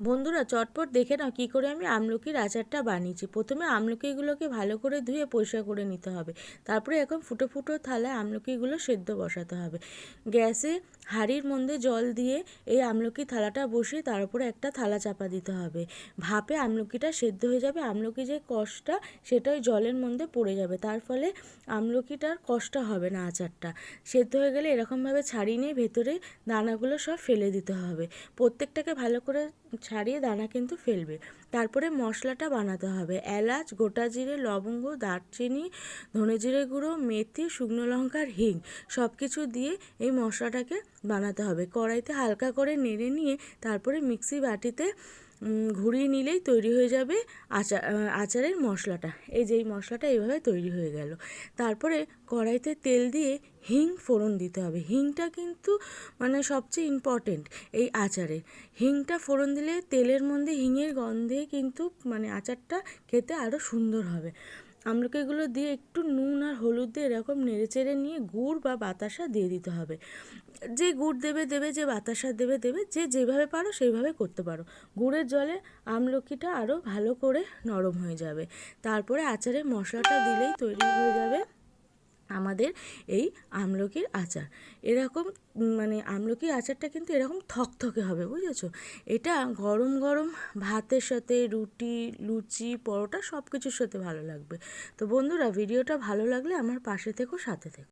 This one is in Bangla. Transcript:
বন্ধুরা চটপট দেখে নাও কী করে আমি আমলকির আচারটা বানিয়েছি। প্রথমে আমলকিগুলোকে ভালো করে ধুয়ে পরিষ্কার করে নিতে হবে। তারপরে এখন ফুটো ফুটো থালায় আমলকিগুলো সেদ্ধ বসাতে হবে। গ্যাসে হাঁড়ির মধ্যে জল দিয়ে এই আমলকি থালাটা বসিয়ে তার উপরে একটা থালা চাপা দিতে হবে। ভাপে আমলকিটা সেদ্ধ হয়ে যাবে। আমলকি যে কষটা সেটা ওই জলের মধ্যে পড়ে যাবে, তার ফলে আমলকিটার কষ্ট হবে না। আচারটা সেদ্ধ হয়ে গেলে এরকমভাবে ছাড়িয়ে নিয়ে ভেতরে দানাগুলো সব ফেলে দিতে হবে। প্রত্যেকটাকে ভালো করে ছাড়িয়ে দানা কিন্তু ফেলবে। তারপরে মশলাটা বানাতে হবে। এলাচ, গোটা জিরে, লবঙ্গ, দারচিনি, ধনে জিরে গুঁড়ো, মেথি, শুকনো লঙ্কার হিং সব কিছু দিয়ে এই মশলাটাকে বানাতে হবে। কড়াইতে হালকা করে নেড়ে নিয়ে তারপরে মিক্সি বাটিতে ঘুরিয়ে নিলেই তৈরি হয়ে যাবে আচারের মশলাটা। এই যে এই মশলাটা এইভাবে তৈরি হয়ে গেল। তারপরে কড়াইতে তেল দিয়ে হিং ফোড়ন দিতে হবে। হিংটা কিন্তু মানে সবচেয়ে ইম্পর্টেন্ট এই আচারে। হিংটা ফোড়ন দিলে তেলের মধ্যে হিঙের গন্ধে কিন্তু মানে আচারটা খেতে আরও সুন্দর হবে। আমলকিগুলো দিয়ে একটু নুন আর হলুদ দিয়ে এরকম নেড়েচেড়ে নিয়ে গুড় বা বাতাসা দিয়ে দিতে হবে। যে গুড় দেবে দেবে, যে বাতাসা দেবে দেবে, যে যেভাবে পারো সেইভাবে করতে পারো। গুড়ের জলে আমলকিটা আরও ভালো করে নরম হয়ে যাবে। তারপরে আচারের মশলাটা দিলেই তৈরি হয়ে যাবে আমাদের এই আমলকির আচার। এরকম মানে আমলকির আচারটা কিন্তু এরকম থকথকে হবে, বুঝেছো? এটা গরম গরম ভাতের সাথে, রুটি, লুচি, পরোটা সব কিছুর সাথে ভালো লাগবে। তো বন্ধুরা ভিডিওটা ভালো লাগলে আমার পাশে থেকো, সাথে থেকো।